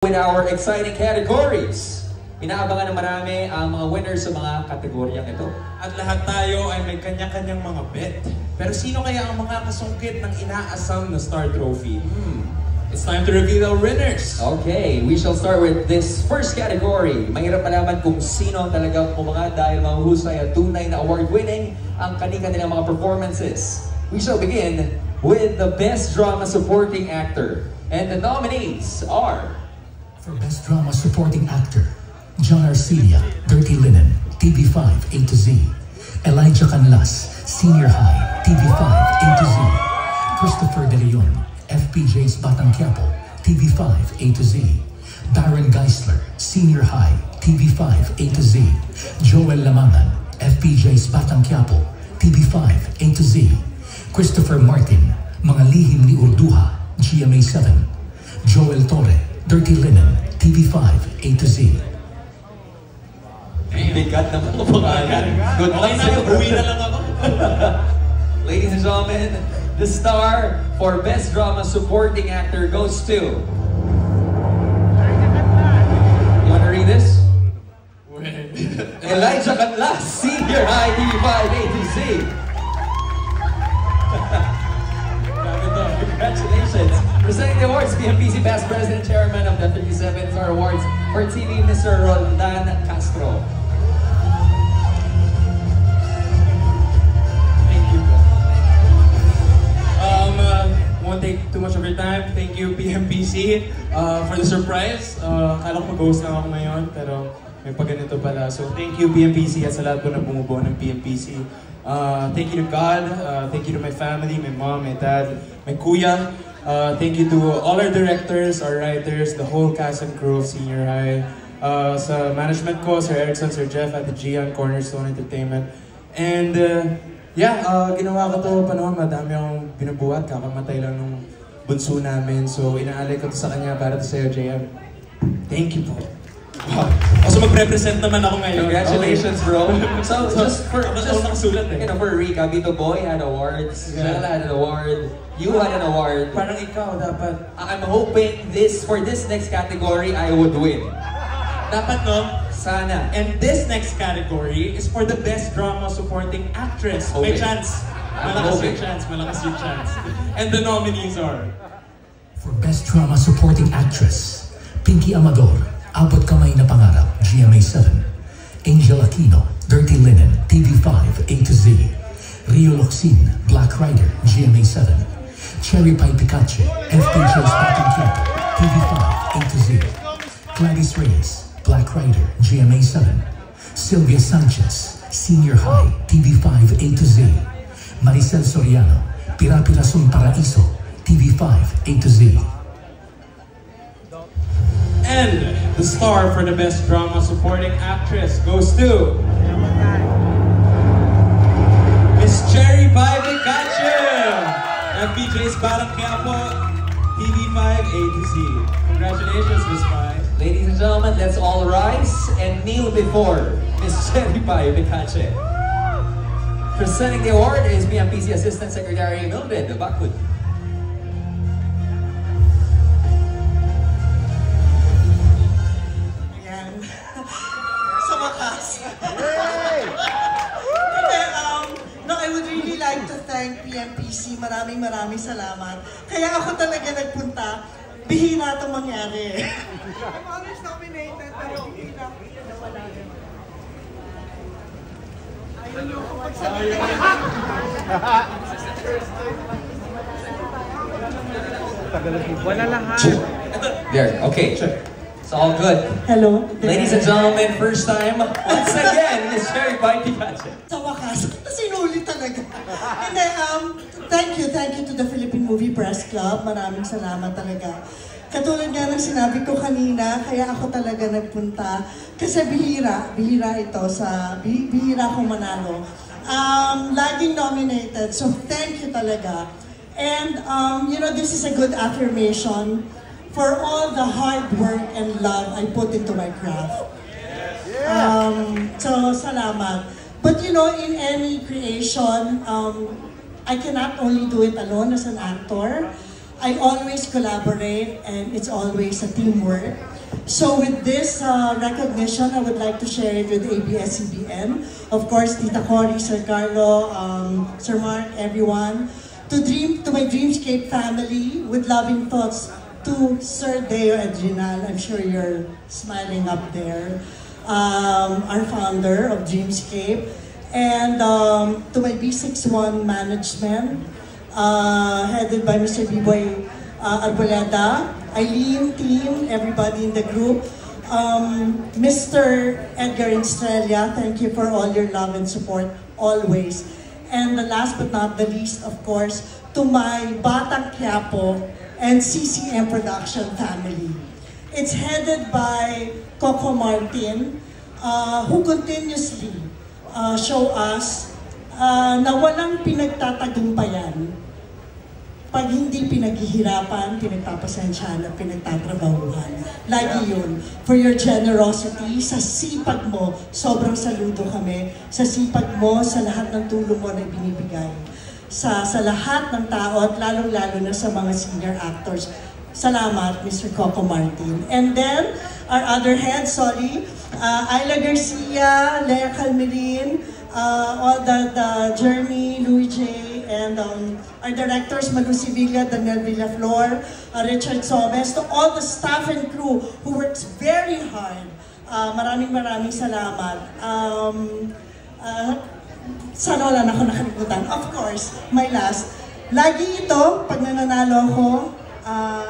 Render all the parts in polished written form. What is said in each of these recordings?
With our exciting categories. Inaabangan ng marami ang mga winners sa mga kategoryang ito. At lahat tayo ay may kanya-kanyang mga bet. Pero sino kaya ang mga kasungkit ng inaasam na Star Trophy? It's time to reveal our winners. Okay, we shall start with this first category. Mahirap malaman kung sino ang talagang umangat dahil mahuhusay at tunay na award-winning ang kanilang mga performances. We shall begin with the Best Drama Supporting Actor. And the nominees are... For Best Drama Supporting Actor, John Arcelia, Dirty Linen, TV5 A to Z. Elijah Canlas, Senior High, TV5 A to Z. Christopher De Leon, FPJ's Batang Quiapo, TV5 A to Z. Baron Geisler, Senior High, TV5 A to Z. Joel Lamangan, FPJ's Batang Quiapo, TV5 A to Z. Christopher Martin, Mga Lihim ni Urduha, GMA7. Joel Torre, Dirty Linen, TV5 A to Z. Bigat naman mo pangalan. Good luck sa'yo, bro. Uwi na lang ako. Ladies and gentlemen, the star for Best Drama Supporting Actor goes to... You wanna read this? Elijah Canlas, Senior High, TV5 A to Z. Congratulations. Presenting the awards, PMPC Past President Chairman of the 37 Star Awards for TV, Mr. Roldan Castro. Thank you. Won't take too much of your time. Thank you, PMPC, for the surprise. Akala ko mag-host lang ako ngayon, pero may pagganito pala. So thank you, PMPC, at sa lahat po na bumubuo ng PMPC. Thank you to God, thank you to my family, my mom, my dad, my kuya. Thank you to all our directors, our writers, the whole cast and crew of Senior High. Sa management ko, Sir Erickson, Sir Jeff at the Gian, Cornerstone Entertainment. And ginawa ko to panahon, madami akong binubuhat, kakamatay lang nung bunso namin. So inaalay ko to sa kanya para to sa'yo, JM. Thank you po. Wow. Also mag-represent naman ako ngayon. Congratulations, bro. So just for nakasulat eh. For a recap, Bito Boy had awards, Shella had an award, you had an award. Parang ikaw dapat. I'm hoping for this next category, I would win. Dapat no? Sana. And this next category is for the Best Drama Supporting Actress. May chance. Malakas yung chance. Malakas yung chance. And the nominees are... For Best Drama Supporting Actress, Pinky Amador, Abot Kamay na Pangarap, GMA7. Angel Aquino, Dirty Linen, TV5 A to Z. Rio Locsin, Black Rider, GMA7. Cherry Pie Picache, FPJ's Batang Quiapo, TV5 A to Z. Gladys Reyes, Black Rider, GMA7. Sylvia Sanchez, Senior High, TV5 A to Z. Maricel Soriano, Pira-Pirasong Paraiso, TV5 A to Z. And the star for the Best Drama Supporting Actress goes to... Miss Cherry Pie Picache! FPJ's Batang Quiapo, TV5 A to Z. Congratulations, Miss Pie. Ladies and gentlemen, let's all rise and kneel before Miss Cherry Pie Picache. Presenting the award is PMPC Assistant Secretary Mildred Bakut. Sa wakas. No, I would really like to thank PMPC. Maraming salamat. Kaya ako talaga nagpunta. Bihira itong mangyari. I'm always nominated, pero bihira. Nawala rin. Ayaw niyo ako pagsabihin. Wala lahat. There, okay. It's all good. Hello. Ladies and gentlemen, first time, once again, Miss Cherry Pie Picache. Sa wakas, sinulit talaga. And then, thank you to the Philippine Movie Press Club. Maraming salamat talaga. Katulad nga ng sinabi ko kanina, kaya ako talaga nagpunta. Kasi bihira ito bihira akong manalo. Laging nominated, so thank you talaga. And, this is a good affirmation for all the hard work and love I put into my craft. So, salamat. But in any creation, I cannot only do it alone as an actor. I always collaborate and it's always a teamwork. So with this recognition, I would like to share it with ABS-CBN. Of course, Tita Cory, Sir Carlo, Sir Mark, everyone. To my Dreamscape family, with loving thoughts to Sir Deo Edrinal. I'm sure you're smiling up there. Our founder of Dreamscape. And to my B61 management, headed by Mr. B-Boy Arboleda, Eileen, team, everybody in the group. Mr. Edgar Estrella, thank you for all your love and support, always. And the last but not the least, of course, to my Batang Quiapo and CCM Production family. It's headed by Coco Martin, who continuously show us na walang pinagtatagumpayan pag hindi pinaghihirapan, pinagpapasensyahan at pinagtatrabahuhan. Lagi yun. For your generosity, sa sipag mo, sobrang saludo kami. Sa sipag mo, sa lahat ng tulong mo na binibigay. Sa lahat ng tao at lalong-lalo na sa mga senior actors. Salamat, Mr. Coco Martin. And then, our other heads, Ayla Garcia, Lea Calmerin, all the Jeremy, Louis J., and our directors, Malu Sevilla, Daniel Villaflor, Richard Somes, to all the staff and crew who works very hard. Maraming salamat. Sana wala na ako nakalimutan. Of course, my last. Lagi ito, pag nananalo ako,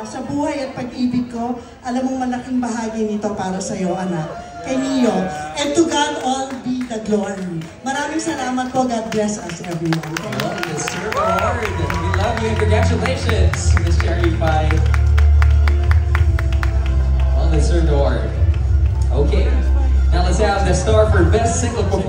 sa buhay at pag-ibig ko, alam mong malaking bahagi nito para sa iyo, anak. Kay Neo. And to God all be the glory. Maraming salamat po. God bless us, everyone. Well, you deserve an award. We love you and congratulations, Ms. Cherry Pie. Well-deserved award. Okay, now let's have the star for Best Single Performance.